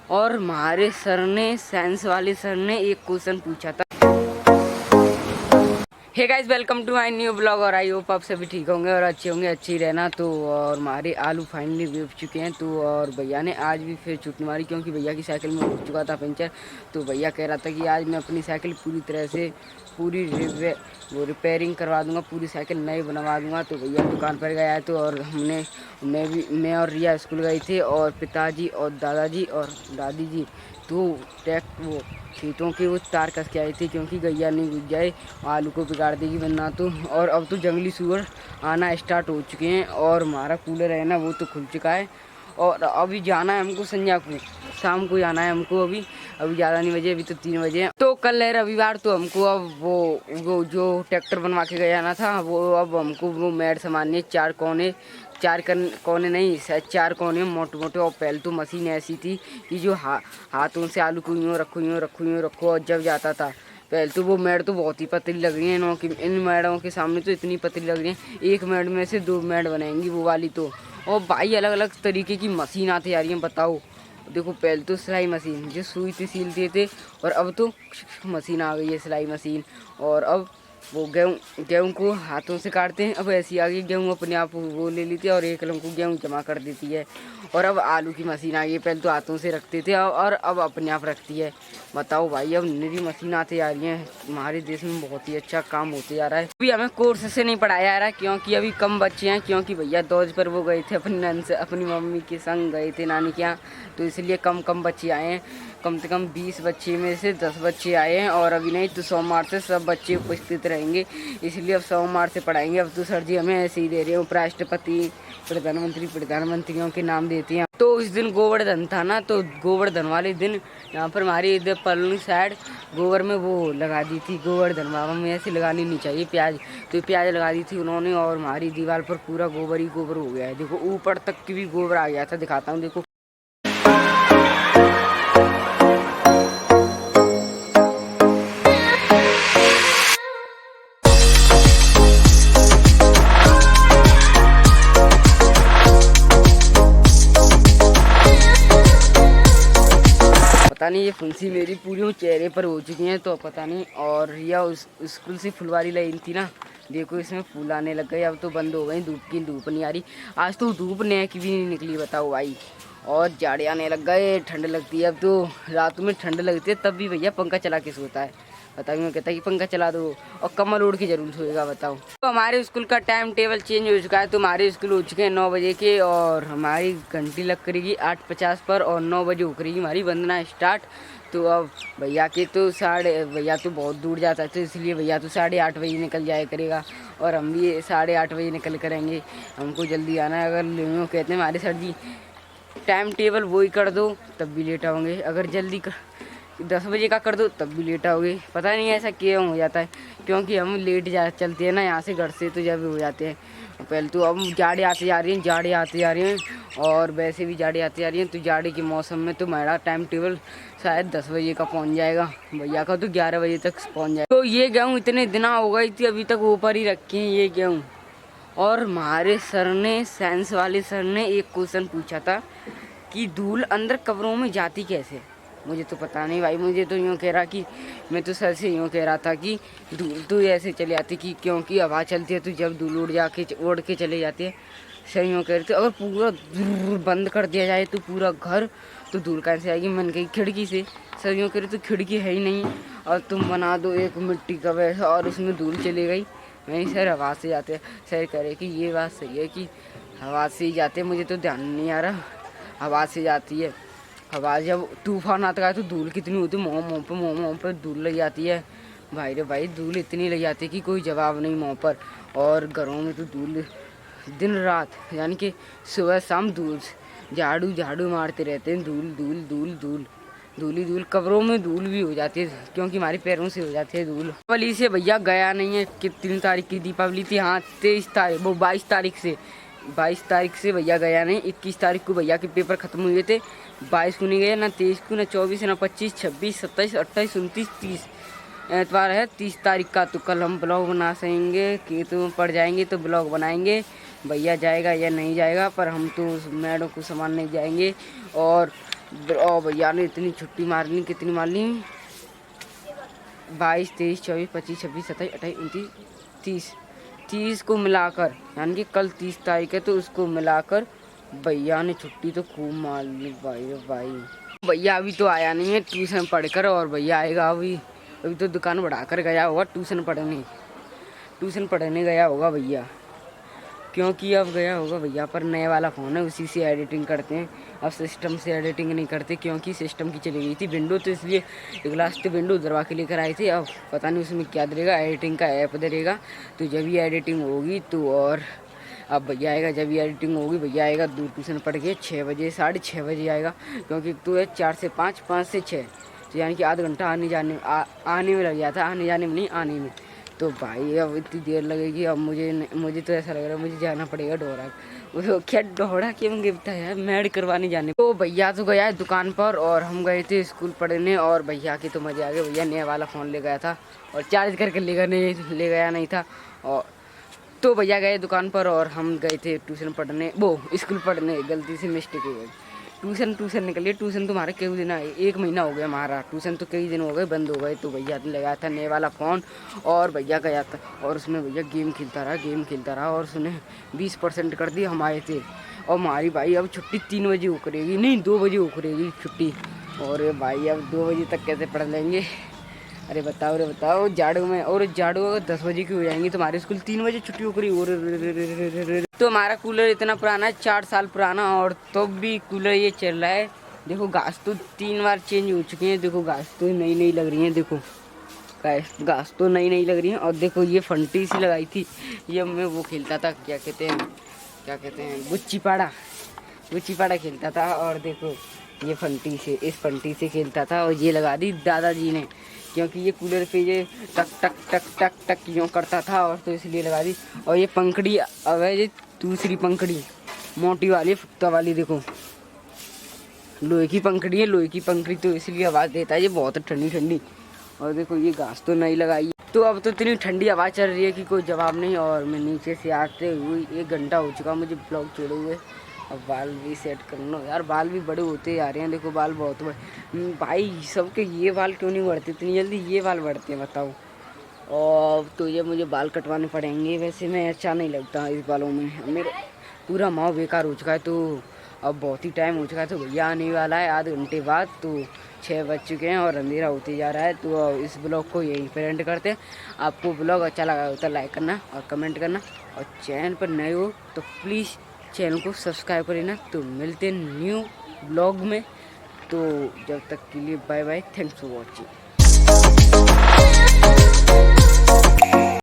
और हमारे सर ने, साइंस वाले सर ने एक क्वेश्चन पूछा था। Hey guys, welcome to my new blog. और आई होप आप सभी ठीक होंगे और अच्छे होंगे, अच्छे ही रहना। तो और हमारे आलू फाइनली बेच चुके हैं। तो और भैया ने आज भी फिर छुट्टी मारी, क्योंकि भैया की साइकिल में हो चुका था पंचर। तो भैया कह रहा था कि आज मैं अपनी साइकिल पूरी तरह से पूरी रिपेयरिंग करवा दूंगा, पूरी साइकिल नई बनवा दूंगा। तो भैया दुकान पर गया है। तो और मैं और रिया स्कूल गए थे, और पिताजी और दादाजी और दादी जी तो वो खेतों के वो तार कस के आई थी, क्योंकि गैया नहीं घुस जाए, आलू को बिगाड़ देगी वरना तो। और अब तो जंगली सूअर आना स्टार्ट हो चुके हैं, और हमारा कूलर है ना वो तो खुल चुका है। और अभी जाना है हमको संध्या को, शाम को जाना है हमको। अभी ज़्यादा नहीं बजे, अभी तो 3 बजे हैं। तो कल है रविवार, तो हमको अब वो जो ट्रैक्टर बनवा के गया ना था, वो अब हमको वो मैड सामान्य 4 कोने नहीं, शायद 4 कोने मोटे मोटे। और पहले तो मशीन ऐसी थी कि जो हाथों से आलू को यूँ रखो और जब जाता था। पहले तो वो मैड तो बहुत ही पतली लग रही है इन मैडों के सामने तो इतनी पतली लग रही है। एक मैड में से 2 मैड बनाएंगी वो वाली तो। और भाई अलग अलग तरीके की मशीन आती आ रही है, बताओ। देखो पहले तो सिलाई मशीन जो सुई से सिलते थे, और अब तो मशीन आ गई है सिलाई मशीन। और अब वो गेहूँ को हाथों से काटते हैं, अब ऐसी आ गई गेहूँ अपने आप वो ले लेती है और एक लम को गेहूँ जमा कर देती है। और अब आलू की मशीन आ गई, पहले तो हाथों से रखते थे और अब अपने आप रखती है। बताओ भाई, अब नई मशीन आती आ रही है, हमारे देश में बहुत ही अच्छा काम होते जा रहा है। अभी हमें कोर्स से नहीं पढ़ाया जा रहा है, क्योंकि अभी कम बच्चे हैं, क्योंकि भैया दौज पर वो गए थे अपनी मम्मी के संग गए थे नानी के यहाँ, तो इसलिए कम बच्चे आए हैं। कम से कम 20 बच्चे में से 10 बच्चे आए हैं, और अभी नहीं तो सोमवार से सब बच्चे उपस्थित रहेंगे, इसलिए अब सोमवार से पढ़ाएंगे। अब तो सर जी हमें ऐसे ही दे रहे हैं, उपराष्ट्रपति प्रधानमंत्रियों के नाम देते हैं। तो इस दिन गोवर्धन था ना, तो गोवर्धन वाले दिन यहाँ पर हमारी इधर पलनी साइड गोबर में वो लगा दी थी गोवर्धन बाबा में, ऐसी लगानी नहीं चाहिए प्याज, तो प्याज लगा दी थी उन्होंने, और हमारी दीवार पर पूरा गोबर ही गोबर हो गया है। देखो ऊपर तक की भी गोबर आ गया था, दिखाता हूँ देखो। पता नहीं ये फुंसी मेरी पूरी चेहरे पर हो चुकी हैं, तो पता नहीं। और रिया उस स्कूल से फुलवारी लाई थी ना, देखो इसमें फूल आने लग गए, अब तो बंद हो गई, धूप नहीं आ रही। आज तो धूप नेक भी नहीं निकली, बताओ भाई। और जाड़े आने लग गए, ठंड लगती है, अब तो रात में ठंड लगती है, तब भी भैया पंखा चला के सोता है। बताइए, मैं कहता है कि पंखा चला दो, और कमर ओढ़ के जरूर सोएगा, बताओ। तो हमारे स्कूल का टाइम टेबल चेंज हो चुका है, तो हमारे स्कूल हो चुके हैं 9 बजे के, और हमारी घंटी लग करेगी 8:50 पर, और 9 बजे हो करेगी हमारी वंदना स्टार्ट। तो अब भैया तो बहुत दूर जाता है, तो इसलिए भैया तो 8:30 बजे निकल जाया करेगा, और हम भी 8:30 बजे निकल करेंगे। हमको जल्दी आना है, अगर लेनो कहते हैं हमारे सर जी टाइम टेबल वही कर दो तब भी लेट आओगे, अगर जल्दी 10 बजे का कर दो तब भी लेट आओगे। पता नहीं ऐसा क्यों हो जाता है, क्योंकि हम लेट चलते हैं ना यहाँ से घर से, तो जब हो जाते हैं। पहले तो अब जाड़े आते जा रही हैं, और वैसे भी जाड़े आती जा रही हैं, तो जाड़े के मौसम में तो हमारा टाइम टेबल शायद 10 बजे का पहुँच जाएगा, भैया का तो 11 बजे तक पहुँच जाएगा। तो ये गेहूँ इतने दिन हो गई थी, अभी तक ऊपर ही रखी हैं ये गेहूँ। और हमारे सर ने, साइंस वाले सर ने एक क्वेश्चन पूछा था कि धूल अंदर कब्रों में जाती कैसे। मुझे तो पता नहीं भाई, मुझे तो यूँ कह रहा कि मैं तो सर से यूँ कह रहा था कि धूल तो ऐसे चले जाती कि क्योंकि हवा चलती है, तो जब धूल उड़ के चले जाती है। सर यूँ कह रहे थे अगर पूरा बंद कर दिया जाए तो पूरा घर, तो धूल कहाँ से आएगी। मन कही खिड़की से। सर यूँ कह रहे तो खिड़की है ही नहीं, और तुम बना दो एक मिट्टी का वैसा, और उसमें धूल चली गई। नहीं सर, हवा से जाते हैं। सर कह रहे कि ये बात सही है कि हवा से ही जाते हैं, मुझे तो ध्यान नहीं आ रहा, हवा से जाती है। हवा जब तूफान आता है तो धूल कितनी होती है, मुँह पे धूल लग जाती है। भाई रे भाई, धूल इतनी लग जाती है कि कोई जवाब नहीं मुँह पर। और घरों में तो धूल दिन रात, यानी कि सुबह शाम धूल, झाड़ू मारते रहते हैं, धूल। कब्रों में धूल भी हो जाती है, क्योंकि हमारे पैरों से हो जाती है धूल। दीपावली से भैया गया नहीं है कि 3 तारीख की दीपावली थी, हाँ 23 तारीख, वो 22 तारीख से भैया गया नहीं। 21 तारीख को भैया के पेपर खत्म हुए थे, 22 को नहीं गया, ना 23 को, ना 24, ना 25, 26, 27, 28, 29, 30 एतवार है। 30 तारीख का तो कल हम ब्लॉग बना सकेंगे कि तो पड़ जाएंगे तो ब्लॉग बनाएंगे। भैया जाएगा या नहीं जाएगा, पर हम तो मैडम को सामान नहीं जाएंगे। और और भैया ने इतनी छुट्टी मार ली, कितनी मार ली, 22, 23, 24, 25, 26, 27, 28, 29, 30, 30 को मिलाकर, यानी कि कल 30 तारीख है, तो उसको मिलाकर भैया ने छुट्टी तो खूब मार ली भाई। भाई भैया अभी तो आया नहीं है ट्यूशन पढ़कर, और भैया आएगा अभी। अभी तो दुकान बढ़ाकर गया होगा ट्यूशन पढ़ने गया होगा भैया, क्योंकि अब गया होगा भैया पर नया वाला फ़ोन है, उसी से एडिटिंग करते हैं। अब सिस्टम से एडिटिंग नहीं करते, क्योंकि सिस्टम की चली गई थी विंडो, तो इसलिए एक लास्ट विंडो उधरवा के लेकर आए थे। अब पता नहीं उसमें क्या देगा, एडिटिंग का ऐप देगा, तो जब भी एडिटिंग होगी तो, और अब भैया आएगा जब भी एडिटिंग होगी। भैया आएगा दूर ट्यूशन पढ़ के 6 बजे, 6:30 बजे आएगा, क्योंकि तो है 4 से 5, 5 से 6, तो यानी कि आधा घंटा आने में लग जाता है, आने जाने में नहीं, आने में। तो भाई अब इतनी देर लगेगी, अब मुझे तो ऐसा लग रहा है मुझे जाना पड़ेगा डोरा। वो क्या डोरा क्यों गिरता है, मैड करवाने जाने। तो भैया तो गया है दुकान पर, और हम गए थे स्कूल पढ़ने, और भैया के तो मजे आ गए। भैया नया वाला फ़ोन ले गया था, और चार्ज करके ले गया नहीं था। और तो भैया गए दुकान पर, और हम गए थे ट्यूशन पढ़ने, वो स्कूल पढ़ने, गलती से मिस्टेक हो गई। ट्यूशन निकलिए, ट्यूशन तुम्हारे कई दिन आए, 1 महीना हो गया हमारा, ट्यूशन तो कई दिन हो गए बंद हो गए। तो भैया ने लगाया था नए वाला फ़ोन, और भैया गया था, और उसमें भैया गेम खेलता रहा, और उसने 20% कर दी। हम आए थे, और हमारी भाई अब छुट्टी 3 बजे उखड़ेगी, नहीं 2 बजे उखड़ेगी छुट्टी। और भाई अब 2 बजे तक कैसे पढ़ लेंगे, अरे बताओ झाड़ू में, और झाड़ू अगर 10 बजे की हो जाएंगी तो हमारे स्कूल 3 बजे छुट्टी हो करी। और तो हमारा कूलर इतना पुराना है, 4 साल पुराना, और तो भी कूलर ये चल रहा है। देखो घास तो 3 बार चेंज हो चुकी है, देखो घास तो नई लग रही है, देखो घास तो नई लग रही है। और देखो ये फंटी सी लगाई थी, ये मैं वो खेलता था, क्या कहते हैं गुच्ची पाड़ा खेलता था। और देखो ये इस फंटी से खेलता था, और ये लगा दी दादाजी ने, क्योंकि ये कूलर पे ये टक टक टक टक टक यूँ करता था, और तो इसलिए लगा दी। और ये पंखड़ी, अब है ये दूसरी पंखड़ी, मोटी वाली फुक्ता वाली, देखो लोहे की पंखड़ी तो इसलिए आवाज़ देता है ये बहुत ठंडी। और देखो ये घास तो नहीं लगाई, तो अब तो इतनी ठंडी हवा चल रही है कि कोई जवाब नहीं। और मैं नीचे से आते हुए 1 घंटा हो चुका मुझे ब्लॉग छोड़े हुए। अब बाल भी सेट करना यार, बाल भी बड़े होते जा रहे हैं, देखो बाल बहुत बड़े भाई सबके। ये बाल क्यों नहीं बढ़ते इतनी जल्दी, ये बाल बढ़ते हैं बताओ। और तो ये मुझे बाल कटवाने पड़ेंगे, वैसे मैं अच्छा नहीं लगता इस बालों में, मेरे पूरा माँ बेकार हो चुका है। तो अब बहुत ही टाइम हो चुका है, तो भैया आने वाला है आधे घंटे बाद, तो 6 बज चुके हैं और अंधेरा होते जा रहा है। तो इस ब्लॉग को यहीं पर एंड करते हैं। आपको ब्लॉग अच्छा लगा हो तो लाइक करना और कमेंट करना, और चैनल पर नए हो तो प्लीज़ चैनल को सब्सक्राइब कर लेना। तो मिलते हैं न्यू ब्लॉग में, तो जब तक के लिए bye bye, thanks for watching.